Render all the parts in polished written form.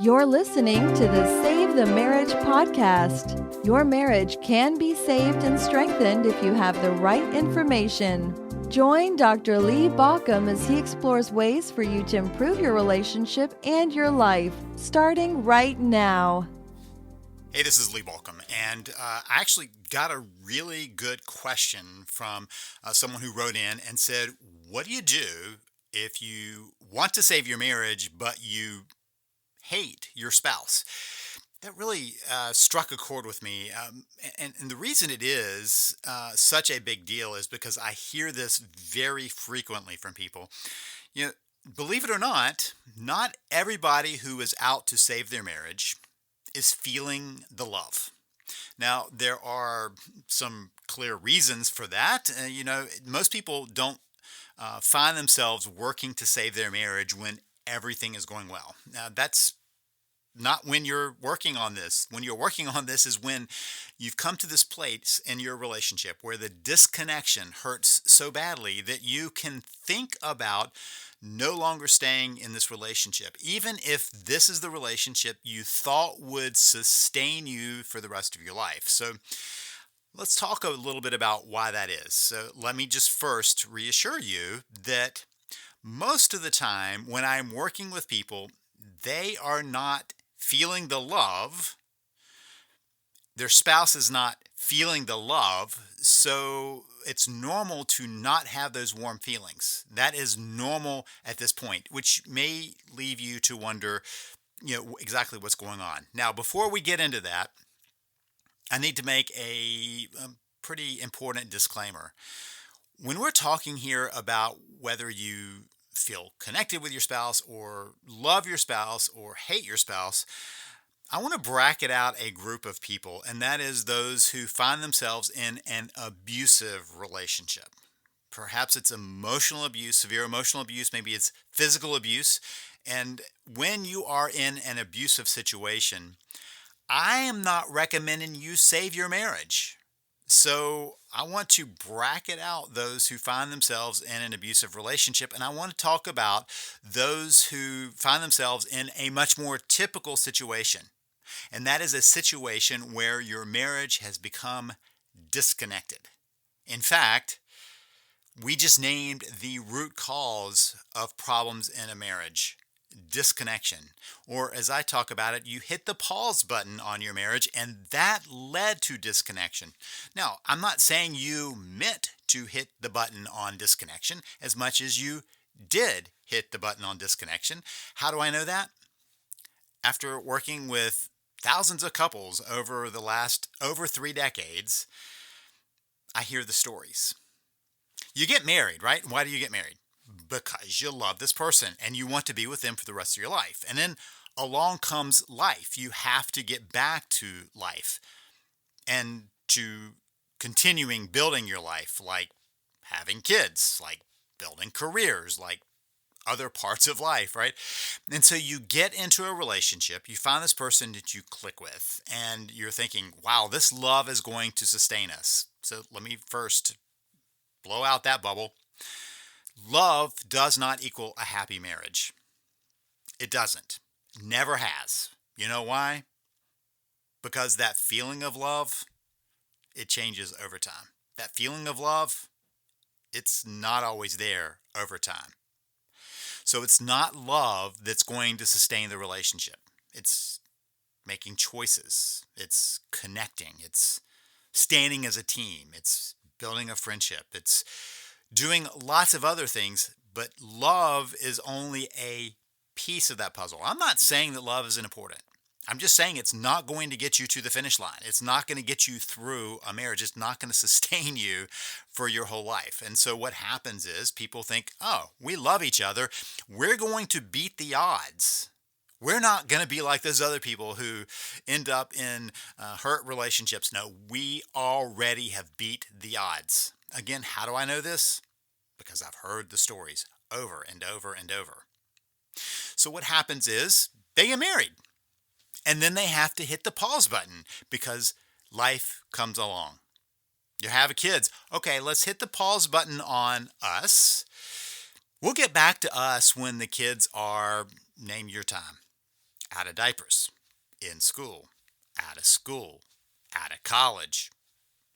You're listening to the Save the Marriage podcast. Your marriage can be saved and strengthened if you have the right information. Join Dr. Lee Baucom as he explores ways for you to improve your relationship and your life, starting right now. Hey, this is Lee Baucom, and I actually got a really good question from someone who wrote in and said, what do you do if you want to save your marriage, but you hate your spouse? That really struck a chord with me. And the reason it is such a big deal is because I hear this very frequently from people. You know, believe it or not everybody who is out to save their marriage is feeling the love. Now, there are some clear reasons for that. Most people don't find themselves working to save their marriage when everything is going well. Now, that's not when you're working on this. When you're working on this is when you've come to this place in your relationship where the disconnection hurts so badly that you can think about no longer staying in this relationship, even if this is the relationship you thought would sustain you for the rest of your life. So let's talk a little bit about why that is. So let me just first reassure you that most of the time when I'm working with people, they are not feeling the love. Their spouse is not feeling the love. So it's normal to not have those warm feelings. That is normal at this point, which may leave you to wonder, exactly what's going on. Now, before we get into that, I need to make a pretty important disclaimer. When we're talking here about whether you feel connected with your spouse or love your spouse or hate your spouse, I want to bracket out a group of people, and that is those who find themselves in an abusive relationship. Perhaps it's emotional abuse, severe emotional abuse, maybe it's physical abuse. And when you are in an abusive situation, I am not recommending you save your marriage. So I want to bracket out those who find themselves in an abusive relationship, and I want to talk about those who find themselves in a much more typical situation. And that is a situation where your marriage has become disconnected. In fact, we just named the root cause of problems in a marriage: disconnection. Or as I talk about it, you hit the pause button on your marriage and that led to disconnection. Now, I'm not saying you meant to hit the button on disconnection as much as you did hit the button on disconnection. How do I know that? After working with thousands of couples over the last over 3 decades, I hear the stories. You get married, right? Why do you get married? Because you love this person and you want to be with them for the rest of your life. And then along comes life. You have to get back to life and to continuing building your life, like having kids, like building careers, like other parts of life, right? And so you get into a relationship, you find this person that you click with, and you're thinking, wow, this love is going to sustain us. So let me first blow out that bubble. Love does not equal a happy marriage. It doesn't. Never has. You know why? Because that feeling of love, it changes over time. That feeling of love, it's not always there over time. So it's not love that's going to sustain the relationship. It's making choices. It's connecting. It's standing as a team. It's building a friendship. It's doing lots of other things, but love is only a piece of that puzzle. I'm not saying that love isn't important. I'm just saying it's not going to get you to the finish line. It's not going to get you through a marriage. It's not going to sustain you for your whole life. And so what happens is people think, oh, we love each other. We're going to beat the odds. We're not going to be like those other people who end up in hurt relationships. No, we already have beat the odds. Again, how do I know this? Because I've heard the stories over and over and over. So what happens is they get married. And then they have to hit the pause button because life comes along. You have kids. Okay, let's hit the pause button on us. We'll get back to us when the kids are, name your time. out of diapers, in school, out of school, out of college,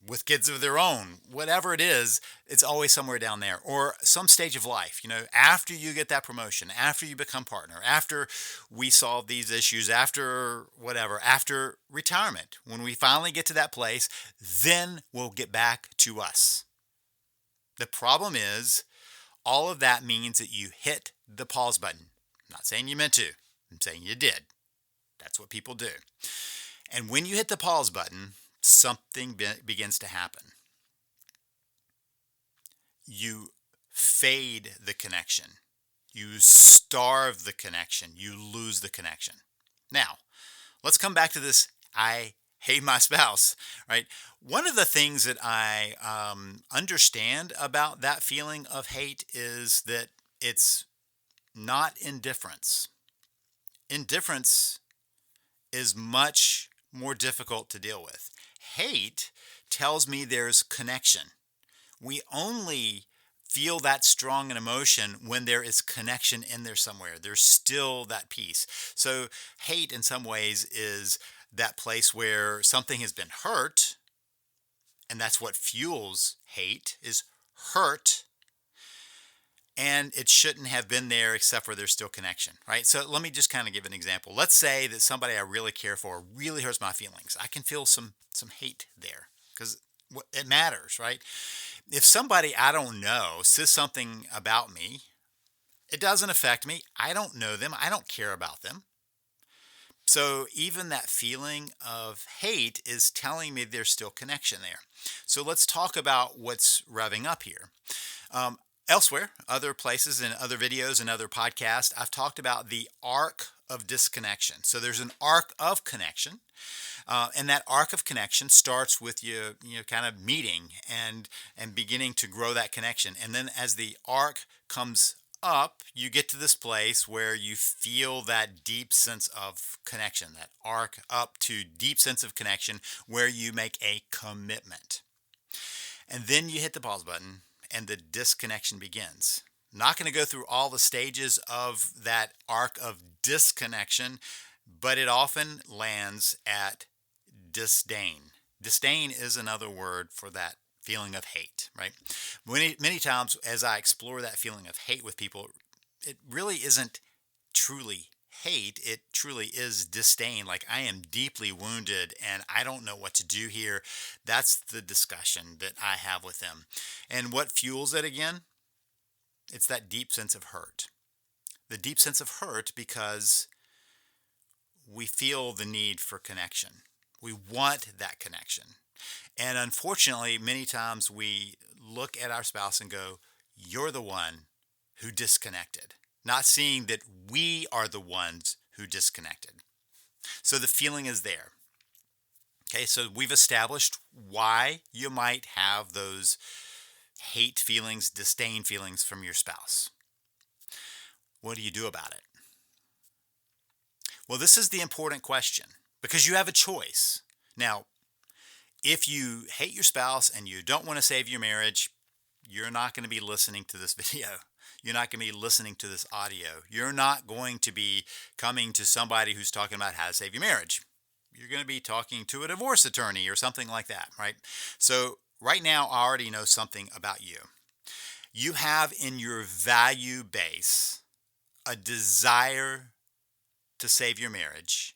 with kids of their own, whatever it is, it's always somewhere down there. Or some stage of life, after you get that promotion, after you become partner, after we solve these issues, after whatever, after retirement, when we finally get to that place, then we'll get back to us. The problem is, all of that means that you hit the pause button. I'm not saying you meant to, I'm saying you did. That's what people do. And when you hit the pause button, something begins to happen. You fade the connection. You starve the connection. You lose the connection. Now, let's come back to this I hate my spouse, right? One of the things that I understand about that feeling of hate is that it's not indifference. Indifference is much more difficult to deal with. Hate tells me there's connection. We only feel that strong an emotion when there is connection in there somewhere. There's still that piece. So hate in some ways is that place where something has been hurt, and that's what fuels hate, is hurt, and it shouldn't have been there except for there's still connection, right? So let me just kind of give an example. Let's say that somebody I really care for really hurts my feelings. I can feel some hate there because it matters, right? If somebody I don't know says something about me, it doesn't affect me. I don't know them. I don't care about them. So even that feeling of hate is telling me there's still connection there. So let's talk about what's revving up here. Elsewhere, other places and other videos and other podcasts, I've talked about the arc of disconnection. So there's an arc of connection, and that arc of connection starts with you kind of meeting and beginning to grow that connection. And then as the arc comes up, you get to this place where you feel that deep sense of connection, that arc up to deep sense of connection where you make a commitment. And then you hit the pause button and the disconnection begins. I'm not going to go through all the stages of that arc of disconnection, but it often lands at disdain. Disdain is another word for that feeling of hate, right? Many times as I explore that feeling of hate with people, it really isn't truly hate. It truly is disdain. Like, I am deeply wounded and I don't know what to do here. That's the discussion that I have with them. And what fuels it again? It's that deep sense of hurt. The deep sense of hurt because we feel the need for connection. We want that connection. And unfortunately, many times we look at our spouse and go, you're the one who disconnected, not seeing that we are the ones who disconnected. So the feeling is there. Okay, so we've established why you might have those hate feelings, disdain feelings from your spouse. What do you do about it? Well, this is the important question because you have a choice. Now, if you hate your spouse and you don't want to save your marriage, you're not going to be listening to this video. You're not going to be listening to this audio. You're not going to be coming to somebody who's talking about how to save your marriage. You're going to be talking to a divorce attorney or something like that, right? So right now, I already know something about you. You have in your value base a desire to save your marriage,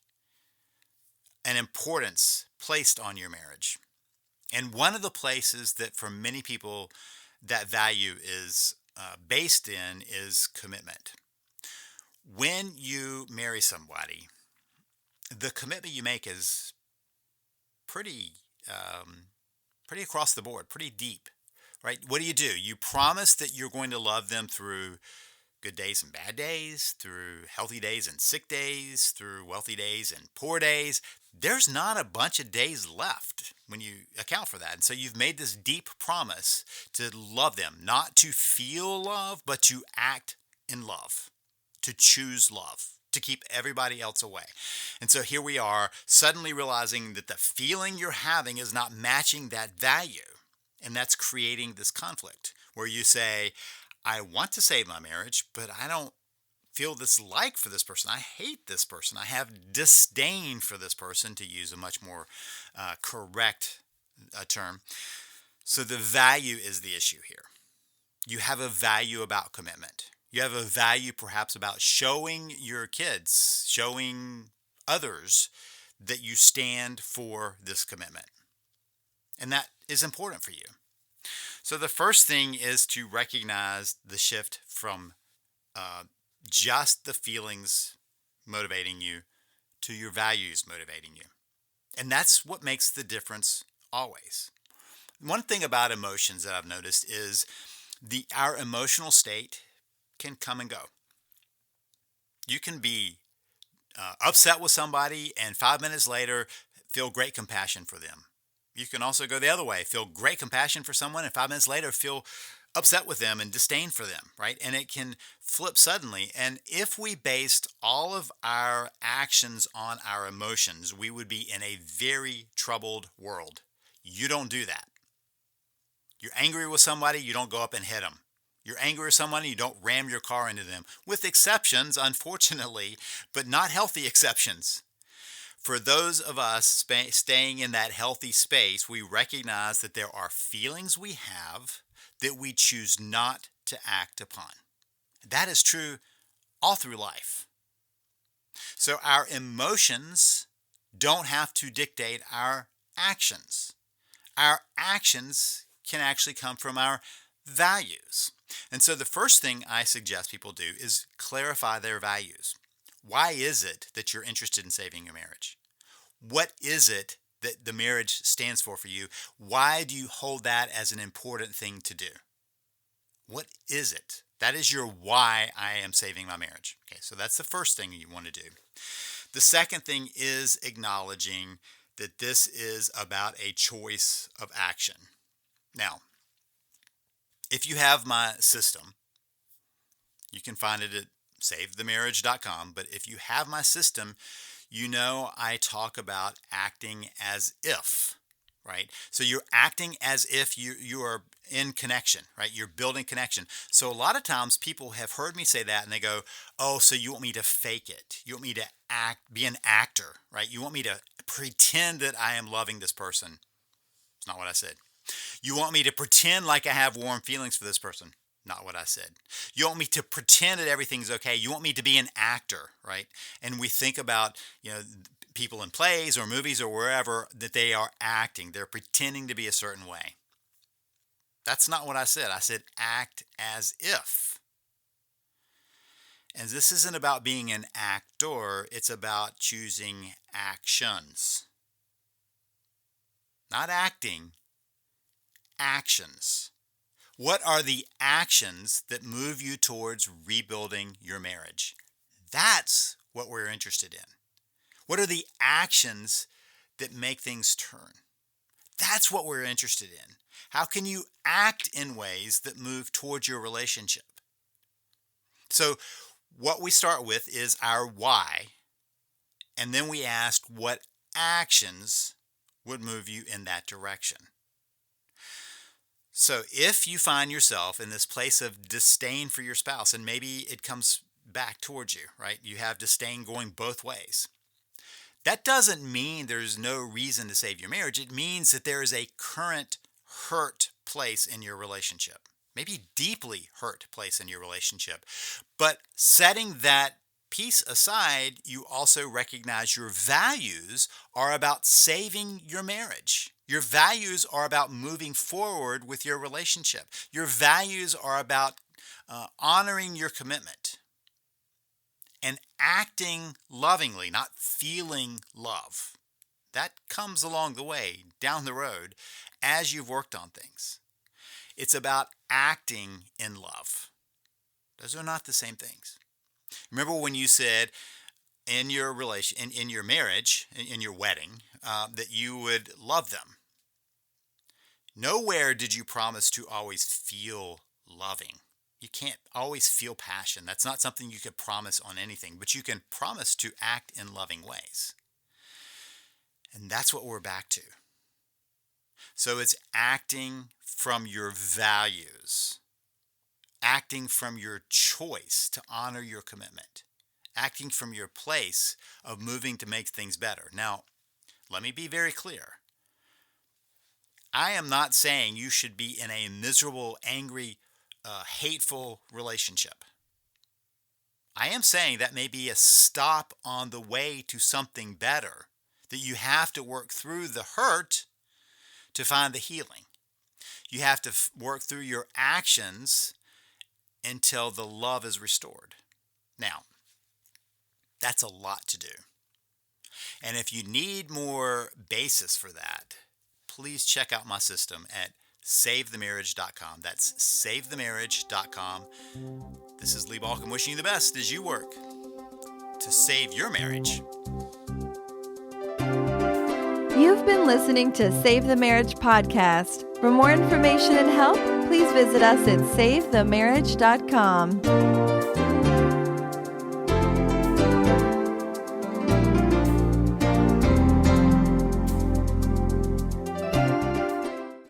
an importance placed on your marriage. And one of the places that for many people that value is based in is commitment. When you marry somebody, the commitment you make is pretty across the board, pretty deep, right? What do? You promise that you're going to love them through good days and bad days, through healthy days and sick days, through wealthy days and poor days. There's not a bunch of days left when you account for that. And so you've made this deep promise to love them, not to feel love, but to act in love, to choose love, to keep everybody else away. And so here we are, suddenly realizing that the feeling you're having is not matching that value. And that's creating this conflict where you say, I want to save my marriage, but I don't feel dislike for this person. I hate this person. I have disdain for this person, to use a much more correct term. So the value is the issue here. You have a value about commitment. You have a value perhaps about showing your kids, showing others that you stand for this commitment. And that is important for you. So the first thing is to recognize the shift from just the feelings motivating you to your values motivating you. And that's what makes the difference always. One thing about emotions that I've noticed is our emotional state can come and go. You can be upset with somebody and 5 minutes later feel great compassion for them. You can also go the other way, feel great compassion for someone and 5 minutes later feel upset with them and disdain for them, right? And it can flip suddenly. And if we based all of our actions on our emotions, we would be in a very troubled world. You don't do that. You're angry with somebody, you don't go up and hit them. You're angry with somebody, you don't ram your car into them. With exceptions, unfortunately, but not healthy exceptions. For those of us staying in that healthy space, we recognize that there are feelings we have that we choose not to act upon. That is true all through life. So our emotions don't have to dictate our actions. Our actions can actually come from our values. And so the first thing I suggest people do is clarify their values. Why is it that you're interested in saving your marriage? What is it that the marriage stands for you? Why do you hold that as an important thing to do? What is it? That is your why I am saving my marriage. Okay, so that's the first thing you want to do. The second thing is acknowledging that this is about a choice of action. Now, if you have my system, you can find it at savethemarriage.com. But if you have my system, you know I talk about acting as if, right? So you're acting as if you are in connection, right? You're building connection. So a lot of times people have heard me say that and they go, oh, so you want me to fake it. You want me to be an actor, right? You want me to pretend that I am loving this person. It's not what I said. You want me to pretend like I have warm feelings for this person. Not what I said. You want me to pretend that everything's okay. You want me to be an actor, right? And we think about, people in plays or movies or wherever that they are acting. They're pretending to be a certain way. That's not what I said. I said act as if. And this isn't about being an actor. It's about choosing actions. Not acting. Actions. What are the actions that move you towards rebuilding your marriage? That's what we're interested in. What are the actions that make things turn? That's what we're interested in. How can you act in ways that move towards your relationship? So what we start with is our why, and then we ask what actions would move you in that direction. So if you find yourself in this place of disdain for your spouse, and maybe it comes back towards you, right? You have disdain going both ways. That doesn't mean there's no reason to save your marriage. It means that there is a current hurt place in your relationship, maybe deeply hurt place in your relationship. But setting that piece aside, you also recognize your values are about saving your marriage. Your values are about moving forward with your relationship. Your values are about honoring your commitment and acting lovingly, not feeling love. That comes along the way, down the road, as you've worked on things. It's about acting in love. Those are not the same things. Remember when you said in your in your marriage, in your wedding, that you would love them. Nowhere did you promise to always feel loving. You can't always feel passion. That's not something you could promise on anything, but you can promise to act in loving ways. And that's what we're back to. So it's acting from your values. acting from your choice to honor your commitment, acting from your place of moving to make things better. Now, let me be very clear. I am not saying you should be in a miserable, angry, hateful relationship. I am saying that may be a stop on the way to something better, that you have to work through the hurt to find the healing. You have to work through your actions until the love is restored. Now, that's a lot to do. And if you need more basis for that, please check out my system at SaveTheMarriage.com. That's SaveTheMarriage.com. This is Lee Baucom wishing you the best as you work to save your marriage. You've been listening to Save the Marriage podcast. For more information and help, please visit us at SaveTheMarriage.com.